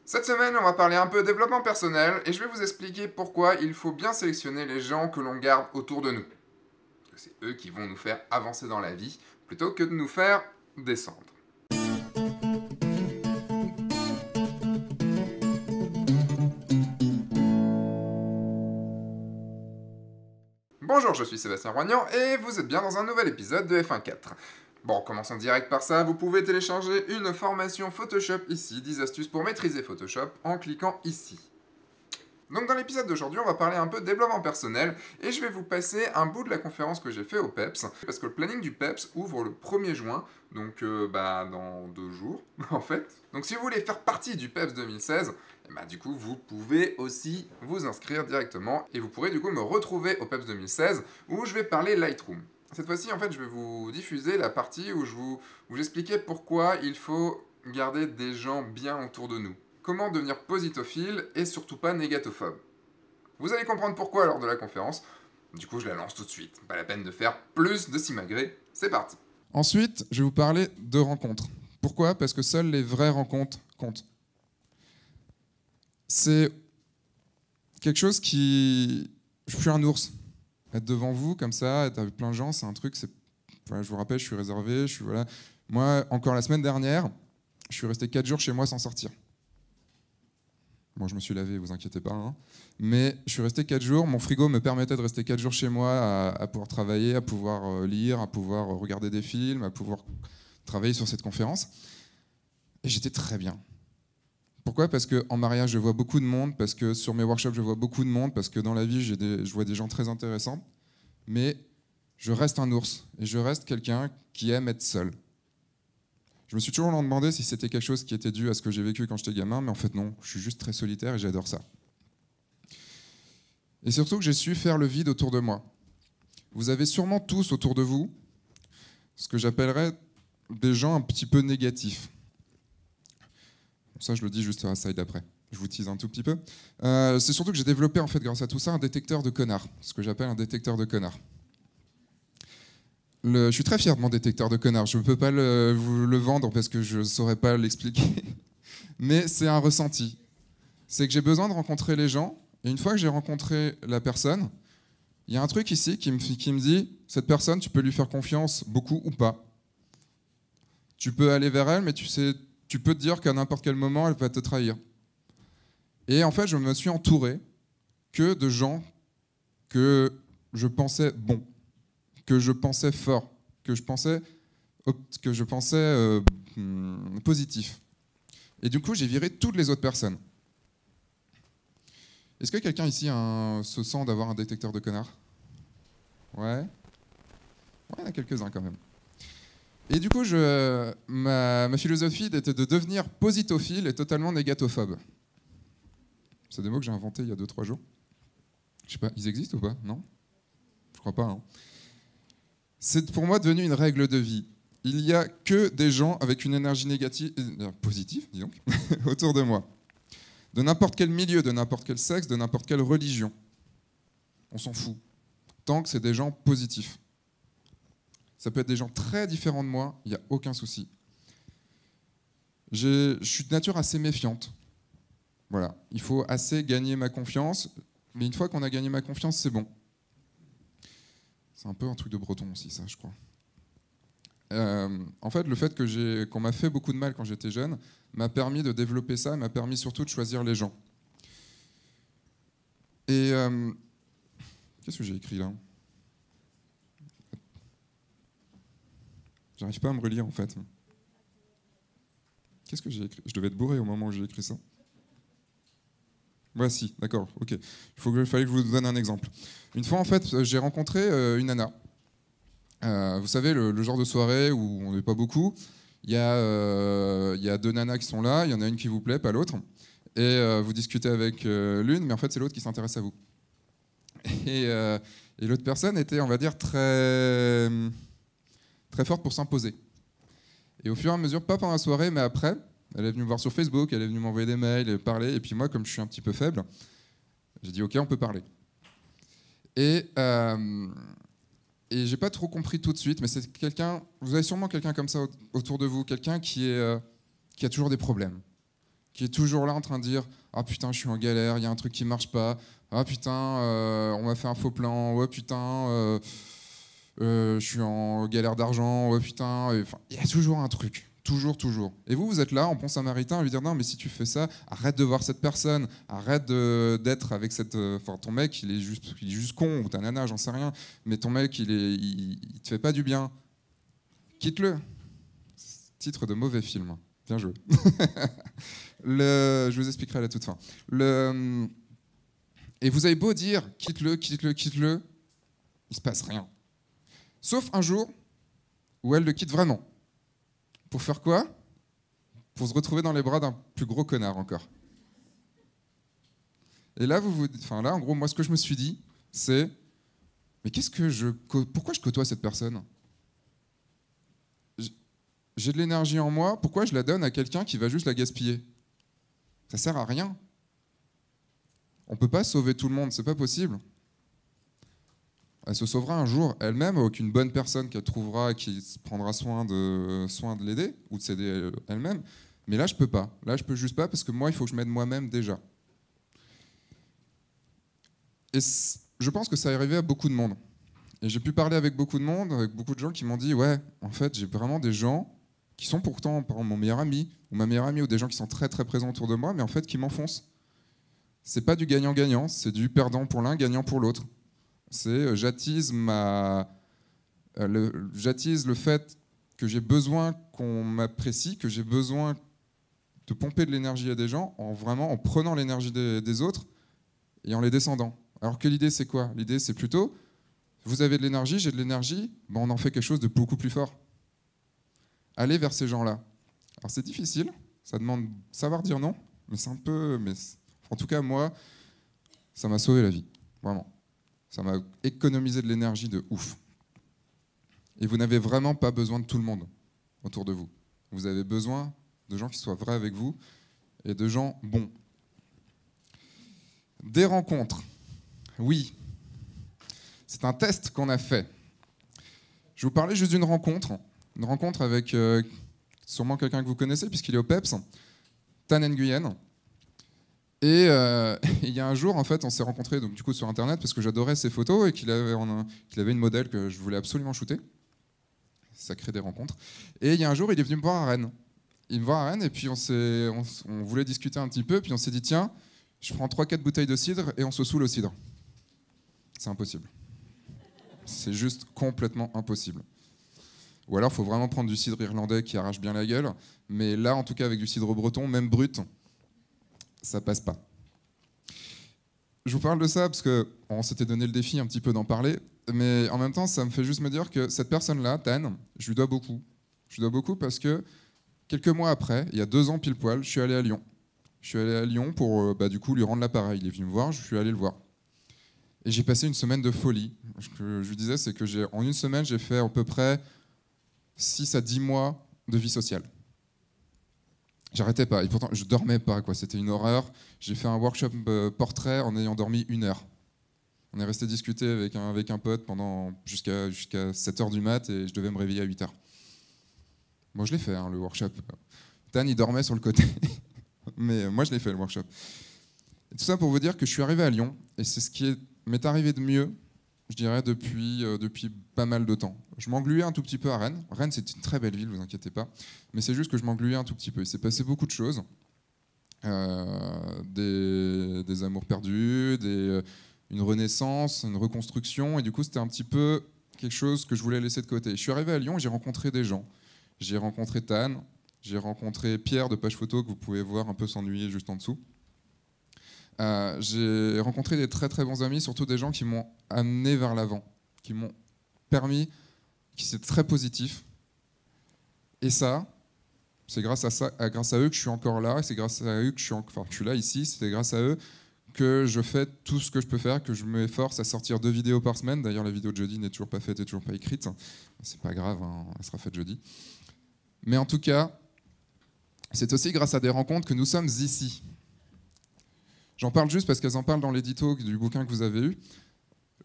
Cette semaine, on va parler un peu développement personnel et je vais vous expliquer pourquoi il faut bien sélectionner les gens que l'on garde autour de nous. Parce que c'est eux qui vont nous faire avancer dans la vie plutôt que de nous faire descendre. Bonjour, je suis Sébastien Roignan et vous êtes bien dans un nouvel épisode de F1.4. Bon, commençons direct par ça, vous pouvez télécharger une formation Photoshop ici, 10 astuces pour maîtriser Photoshop en cliquant ici. Donc dans l'épisode d'aujourd'hui, on va parler un peu de développement personnel et je vais vous passer un bout de la conférence que j'ai fait au PEPS parce que le planning du PEPS ouvre le 1er juin, donc dans 2 jours en fait. Donc si vous voulez faire partie du PEPS 2016, du coup vous pouvez aussi vous inscrire directement et vous pourrez du coup me retrouver au PEPS 2016 où je vais parler Lightroom. Cette fois-ci, en fait, je vais vous diffuser la partie où j'expliquais pourquoi il faut garder des gens bien autour de nous. Comment devenir positophile et surtout pas négatophobe. Vous allez comprendre pourquoi lors de la conférence. Du coup, je la lance tout de suite. Pas la peine de faire plus de simagrées. C'est parti. Ensuite, je vais vous parler de rencontres. Pourquoi? Parce que seules les vraies rencontres comptent. C'est quelque chose qui... Je suis un ours. Être devant vous, comme ça, être avec plein de gens, c'est un truc... Voilà, je vous rappelle, je suis réservé. Voilà. Moi, encore la semaine dernière, je suis resté 4 jours chez moi sans sortir. Bon, je me suis lavé, vous inquiétez pas. Hein. Mais je suis resté 4 jours. Mon frigo me permettait de rester 4 jours chez moi, à pouvoir travailler, à pouvoir lire, à pouvoir regarder des films, à pouvoir travailler sur cette conférence. Et j'étais très bien. Pourquoi? Parce qu'en mariage, je vois beaucoup de monde, parce que sur mes workshops, je vois beaucoup de monde, parce que dans la vie, je vois des gens très intéressants. Mais je reste un ours, et je reste quelqu'un qui aime être seul. Je me suis toujours demandé si c'était quelque chose qui était dû à ce que j'ai vécu quand j'étais gamin, mais en fait non, je suis juste très solitaire et j'adore ça. Et surtout que j'ai su faire le vide autour de moi. Vous avez sûrement tous autour de vous ce que j'appellerais des gens un petit peu négatifs. Bon, ça, je le dis juste à la slide d'après. Je vous tease un tout petit peu. C'est surtout que j'ai développé, en fait, grâce à tout ça, un détecteur de connards. Ce que j'appelle un détecteur de connards. Je suis très fier de mon détecteur de connards. Je ne peux pas vous le vendre parce que je ne saurais pas l'expliquer. Mais c'est un ressenti. C'est que j'ai besoin de rencontrer les gens. Et une fois que j'ai rencontré la personne, il y a un truc ici qui me dit, cette personne, tu peux lui faire confiance beaucoup ou pas. Tu peux aller vers elle, mais tu peux te dire qu'à n'importe quel moment, elle va te trahir. Et en fait, je me suis entouré que de gens que je pensais bons, que je pensais forts, que je pensais positifs. Et du coup, j'ai viré toutes les autres personnes. Est-ce que quelqu'un ici se sent d'avoir un détecteur de connards? Ouais. Ouais, il y en a quelques-uns quand même. Et du coup, ma philosophie était de devenir positophile et totalement négatophobe. C'est des mots que j'ai inventés il y a 2-3 jours. Je sais pas, ils existent ou pas? Non? Je crois pas. Hein. C'est pour moi devenu une règle de vie. Il n'y a que des gens avec une énergie positive, dis donc, autour de moi. De n'importe quel milieu, de n'importe quel sexe, de n'importe quelle religion. On s'en fout. Tant que c'est des gens positifs. Ça peut être des gens très différents de moi, il n'y a aucun souci. Je suis de nature assez méfiante. Voilà, il faut assez gagner ma confiance, mais une fois qu'on a gagné ma confiance, c'est bon. C'est un peu un truc de breton aussi, ça, je crois. En fait, le fait qu'on m'a fait beaucoup de mal quand j'étais jeune m'a permis de développer ça, m'a permis surtout de choisir les gens. Et qu'est-ce que j'ai écrit là? J'arrive pas à me relire en fait. Qu'est-ce que j'ai écrit? Je devais être bourré au moment où j'ai écrit ça. Voici, d'accord, ok. Il fallait que je vous donne un exemple. Une fois, en fait, j'ai rencontré une nana. Vous savez, le genre de soirée où on n'est pas beaucoup. Il y a 2 nanas qui sont là, il y en a une qui vous plaît, pas l'autre. Et vous discutez avec l'une, mais en fait, c'est l'autre qui s'intéresse à vous. Et l'autre personne était, on va dire, très, très forte pour s'imposer. Et au fur et à mesure, pas pendant la soirée, mais après, elle est venue me voir sur Facebook, elle est venue m'envoyer des mails, parler. Et puis moi, comme je suis un petit peu faible, j'ai dit OK, on peut parler. Et j'ai pas trop compris tout de suite, mais c'est quelqu'un. Vous avez sûrement quelqu'un comme ça autour de vous, quelqu'un qui a toujours des problèmes, qui est toujours là en train de dire « Ah putain, je suis en galère, il y a un truc qui marche pas. Ah putain, on m'a fait un faux plan. Oh putain, je suis en galère d'argent. Oh putain. » Enfin, il y a toujours un truc. Toujours, toujours. Et vous êtes là en bon samaritain à lui dire non, mais si tu fais ça, arrête de voir cette personne, arrête d'être avec cette. Enfin, ton mec, il est juste con, ou ta nana, j'en sais rien, mais ton mec, il te fait pas du bien. Quitte-le. Titre de mauvais film. Bien joué. Je vous expliquerai à la toute fin. Et vous avez beau dire quitte-le, quitte-le, quitte-le, il se passe rien. Sauf un jour où elle le quitte vraiment. Pour faire quoi? Pour se retrouver dans les bras d'un plus gros connard encore. Et là, en gros, moi, ce que je me suis dit, c'est mais pourquoi je côtoie cette personne? J'ai de l'énergie en moi, pourquoi je la donne à quelqu'un qui va juste la gaspiller? Ça sert à rien. On peut pas sauver tout le monde, c'est pas possible. Elle se sauvera un jour elle-même avec une bonne personne qu'elle trouvera qui prendra soin de l'aider ou de s'aider elle-même. Mais là, je peux pas. Là, je peux juste pas parce que moi, il faut que je m'aide moi-même déjà. Et je pense que ça est arrivé à beaucoup de monde. Et j'ai pu parler avec beaucoup de monde, avec beaucoup de gens qui m'ont dit ouais, en fait, j'ai vraiment des gens qui sont pourtant, par exemple, mon meilleur ami ou ma meilleure amie ou des gens qui sont très très présents autour de moi, mais en fait, qui m'enfoncent. C'est pas du gagnant-gagnant, c'est du perdant pour l'un, gagnant pour l'autre. C'est j'attise le fait que j'ai besoin qu'on m'apprécie, que j'ai besoin de pomper de l'énergie à des gens en prenant l'énergie des autres et en les descendant. Alors que l'idée, c'est quoi? L'idée, c'est plutôt, vous avez de l'énergie, j'ai de l'énergie, ben on en fait quelque chose de beaucoup plus fort. Allez vers ces gens-là. Alors c'est difficile, ça demande de savoir dire non, mais c'est un peu... En tout cas, moi, ça m'a sauvé la vie, vraiment. Ça m'a économisé de l'énergie de ouf. Et vous n'avez vraiment pas besoin de tout le monde autour de vous. Vous avez besoin de gens qui soient vrais avec vous et de gens bons. Des rencontres. Oui. C'est un test qu'on a fait. Je vais vous parler juste d'une rencontre. Une rencontre avec sûrement quelqu'un que vous connaissez puisqu'il est au PEPS, Tan Nguyen. Et il y a un jour, en fait, on s'est rencontrés donc, du coup, sur Internet parce que j'adorais ses photos et qu'il avait une modèle que je voulais absolument shooter. Ça crée des rencontres. Et il y a un jour, il est venu me voir à Rennes. Il me voit à Rennes et puis on voulait discuter un petit peu. Puis on s'est dit, tiens, je prends 3-4 bouteilles de cidre et on se saoule au cidre. C'est impossible. C'est juste complètement impossible. Ou alors, il faut vraiment prendre du cidre irlandais qui arrache bien la gueule. Mais là, en tout cas, avec du cidre breton, même brut, ça passe pas. Je vous parle de ça parce qu'on s'était donné le défi un petit peu d'en parler, mais en même temps, ça me fait juste me dire que cette personne-là, Tan, je lui dois beaucoup. Je lui dois beaucoup parce que quelques mois après, il y a 2 ans pile poil, je suis allé à Lyon. Je suis allé à Lyon pour du coup lui rendre l'appareil. Il est venu me voir, je suis allé le voir. Et j'ai passé une semaine de folie. Ce que je lui disais, c'est que en une semaine, j'ai fait à peu près 6 à 10 mois de vie sociale. J'arrêtais pas, et pourtant je dormais pas, quoi. C'était une horreur. J'ai fait un workshop portrait en ayant dormi 1 heure. On est resté discuter avec un pote jusqu'à 7h du mat et je devais me réveiller à 8h. Moi je l'ai fait, le workshop. Tan il dormait sur le côté, mais moi je l'ai fait le workshop. Et tout ça pour vous dire que je suis arrivé à Lyon et c'est ce qui m'est arrivé de mieux, je dirais, depuis pas mal de temps. Je m'engluais un tout petit peu à Rennes. Rennes, c'est une très belle ville, vous inquiétez pas. Mais c'est juste que je m'engluais un tout petit peu. Il s'est passé beaucoup de choses. Des amours perdus, une renaissance, une reconstruction. Et du coup, c'était un petit peu quelque chose que je voulais laisser de côté. Je suis arrivé à Lyon et j'ai rencontré des gens. J'ai rencontré Tan, j'ai rencontré Pierre de Page Photo, que vous pouvez voir un peu s'ennuyer juste en dessous. J'ai rencontré des très très bons amis, surtout des gens qui m'ont amené vers l'avant, qui m'ont permis, qui c'est très positif. Et ça, c'est grâce à eux que je suis encore là, et c'est grâce à eux que je suis là ici, c'est grâce à eux que je fais tout ce que je peux faire, que je m'efforce à sortir 2 vidéos par semaine. D'ailleurs, la vidéo de jeudi n'est toujours pas faite et toujours pas écrite. C'est pas grave, hein, elle sera faite jeudi. Mais en tout cas, c'est aussi grâce à des rencontres que nous sommes ici. J'en parle juste parce qu'elles en parlent dans l'édito du bouquin que vous avez eu.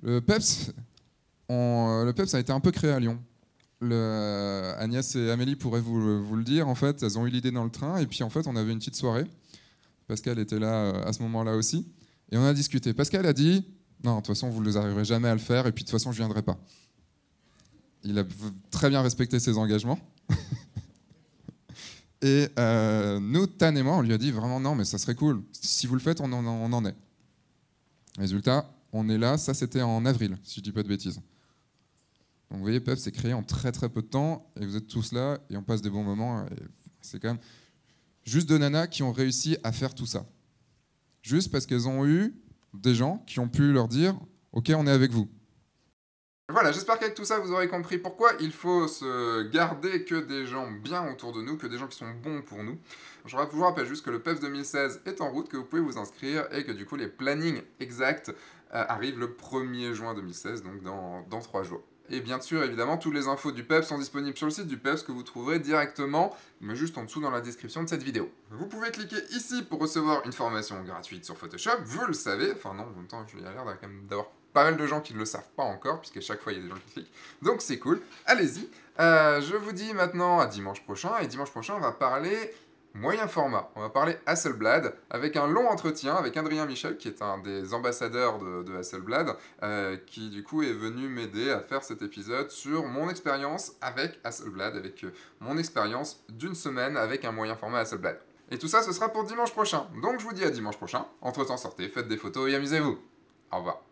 Le PEPS a été un peu créé à Lyon. Agnès et Amélie pourraient vous le dire. En fait, elles ont eu l'idée dans le train et puis en fait, on avait une petite soirée Pascal était là à ce moment-là aussi. Et on a discuté. Pascal a dit « Non, de toute façon, vous ne arriverez jamais à le faire, et puis de toute façon, je ne viendrai pas. » Il a très bien respecté ses engagements. Et nous, Tan et moi, on lui a dit vraiment « Non, mais ça serait cool. Si vous le faites, on en est. » Résultat, on est là. Ça, c'était en avril, si je ne dis pas de bêtises. Donc vous voyez, Peps s'est créé en très très peu de temps, et vous êtes tous là, et on passe des bons moments. C'est quand même juste deux nanas qui ont réussi à faire tout ça. Juste parce qu'elles ont eu des gens qui ont pu leur dire « Ok, on est avec vous ». Voilà, j'espère qu'avec tout ça, vous aurez compris pourquoi il faut se garder que des gens bien autour de nous, que des gens qui sont bons pour nous. Je vous rappelle juste que le PEPS 2016 est en route, que vous pouvez vous inscrire, et que du coup, les plannings exacts arrivent le 1er juin 2016, donc dans 3 jours. Et bien sûr, évidemment, toutes les infos du PEPS sont disponibles sur le site du PEPS que vous trouverez directement, mais juste en dessous dans la description de cette vidéo. Vous pouvez cliquer ici pour recevoir une formation gratuite sur Photoshop, vous le savez, enfin non, en même temps, il y a l'air quand même d'avoir pas mal de gens qui ne le savent pas encore, puisqu'à chaque fois il y a des gens qui cliquent, donc c'est cool, allez-y. Je vous dis maintenant à dimanche prochain, et dimanche prochain on va parler moyen format, on va parler Hasselblad, avec un long entretien avec Adrien Michel, qui est un des ambassadeurs de Hasselblad, qui du coup est venu m'aider à faire cet épisode sur mon expérience avec Hasselblad, avec mon expérience d'une semaine avec un moyen format Hasselblad. Et tout ça, ce sera pour dimanche prochain, donc je vous dis à dimanche prochain, entre-temps sortez, faites des photos et amusez-vous. Au revoir.